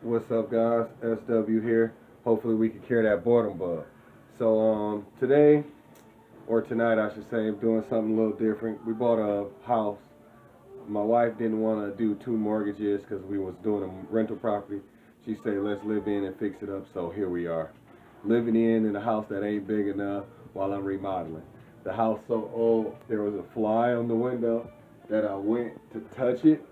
What's up, guys? SW here. Hopefully we can cure that boredom bug. So today, or tonight I should say, I'm doing something a little different. We bought a house. My wife didn't want to do 2 mortgages because we was doing a rental property. She said, let's live in and fix it up. So here we are, living in a house that ain't big enough while I'm remodeling. The house so old, there was a fly on the window that I went to touch it,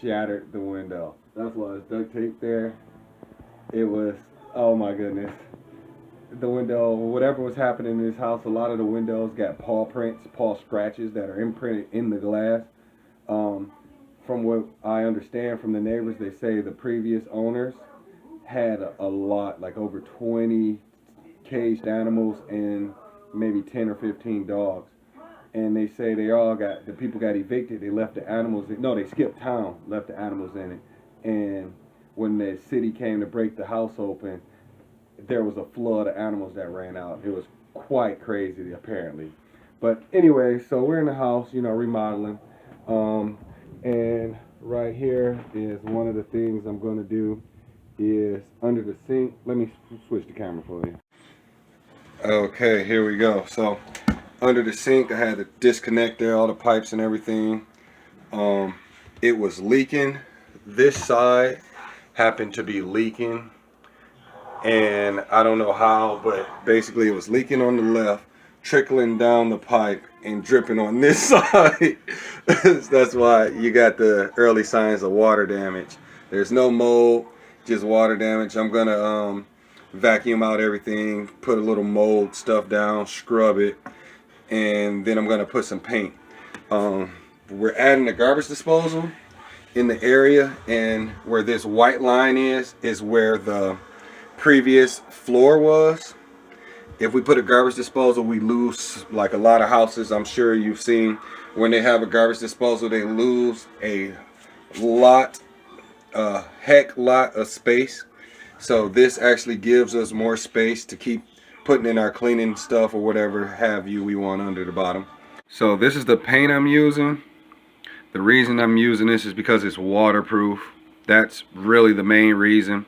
shattered the window. That's why it's duct tape there. It was, oh my goodness. The window, whatever was happening in this house, a lot of the windows got paw prints, paw scratches that are imprinted in the glass. From what I understand from the neighbors, they say the previous owners had a lot, like over 20 caged animals and maybe 10 or 15 dogs. And they say the people got evicted. They left the animals, no, they skipped town, left the animals in it. And when the city came to break the house open, there was a flood of animals that ran out. It was quite crazy, apparently. But anyway, so we're in the house, remodeling. And right here is one of the things I'm going to do is under the sink. Let me switch the camera for you. Okay, here we go. So under the sink, I had to disconnect there, all the pipes and everything. It was leaking. This side happened to be leaking, and I don't know how, but basically it was leaking on the left, trickling down the pipe and dripping on this side. That's why you got the early signs of water damage. There's no mold, just water damage. I'm gonna vacuum out everything, put a little mold stuff down, scrub it, and then I'm gonna put some paint. We're adding a garbage disposal in the area, and where this white line is where the previous floor was. If we put a garbage disposal, we lose, like a lot of houses I'm sure you've seen, when they have a garbage disposal, they lose a lot of space. So this actually gives us more space to keep putting in our cleaning stuff or whatever have you we want under the bottom. So this is the paint I'm using. The reason I'm using this is because it's waterproof. That's really the main reason.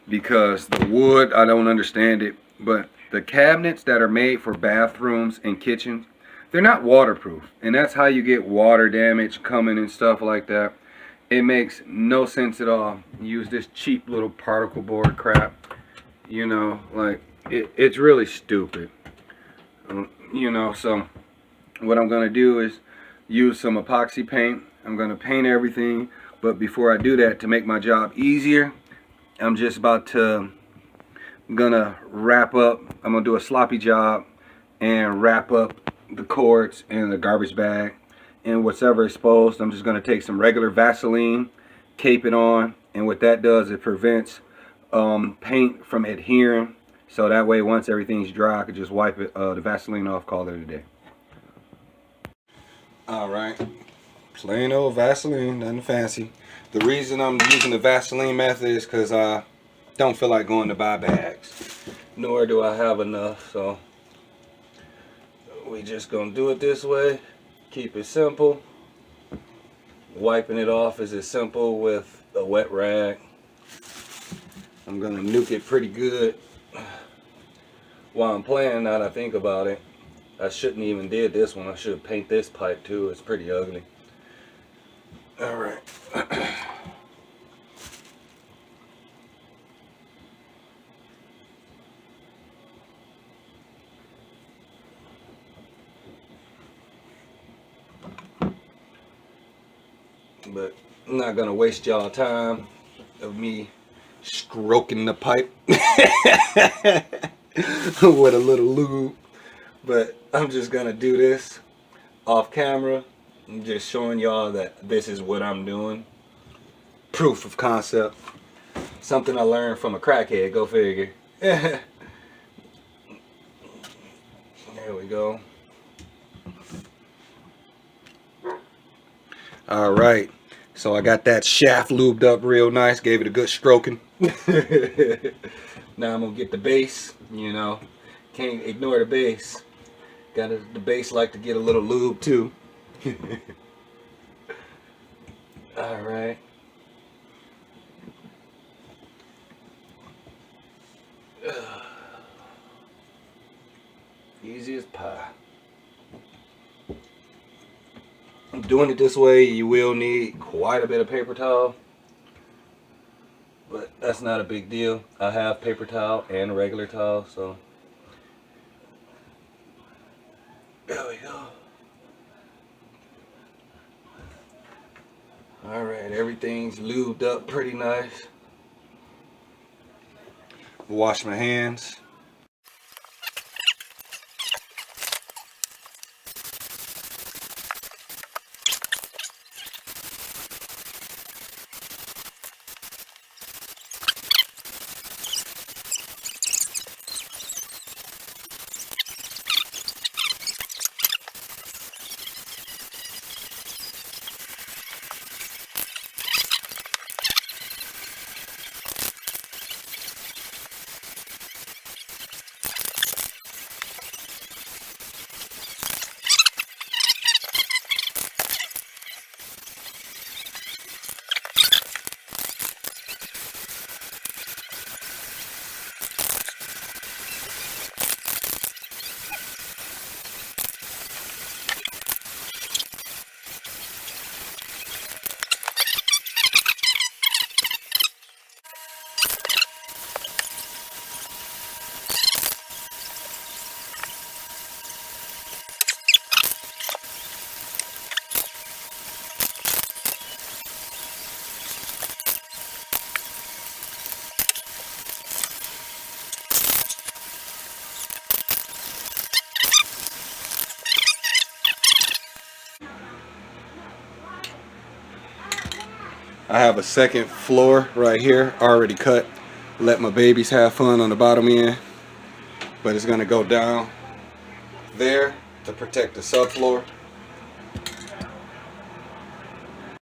Because the wood, I don't understand it, but the cabinets that are made for bathrooms and kitchens, they're not waterproof. And that's how you get water damage coming and stuff like that. It makes no sense at all. Use this cheap little particle board crap. Like, it's really stupid. So what I'm going to do is use some epoxy paint. I'm going to paint everything, but before I do that, to make my job easier, I'm just about to gonna wrap up. I'm gonna do a sloppy job and wrap up the cords in the garbage bag, and whatever exposed, I'm just gonna take some regular Vaseline, cape it on, and what that does, it prevents paint from adhering. So that way, once everything's dry, I could just wipe it, the Vaseline off, call it a day. Alright, plain old Vaseline, nothing fancy. The reason I'm using the Vaseline method is because I don't feel like going to buy bags. Nor do I have enough, so we just gonna do it this way. Keep it simple. Wiping it off is as simple with a wet rag. I'm gonna nuke it pretty good. While I'm playing, now that I think about it, I shouldn't even did this one. I should paint this pipe too. It's pretty ugly. Alright. But I'm not gonna waste y'all time of me stroking the pipe with a little lube. But I'm just gonna do this off camera. I'm just showing y'all that this is what I'm doing. Proof of concept. Something I learned from a crackhead, go figure. There we go. Alright, so I got that shaft lubed up real nice, gave it a good stroking. Now I'm gonna get the base, can't ignore the base. The base like to get a little lube too. Alright. Easy as pie. Doing it this way, you will need quite a bit of paper towel, but that's not a big deal. I have paper towel and regular towel, so there we go. All right, everything's lubed up pretty nice. Wash my hands. I have a second floor right here already cut. Let my babies have fun on the bottom end, but it's gonna go down there to protect the subfloor.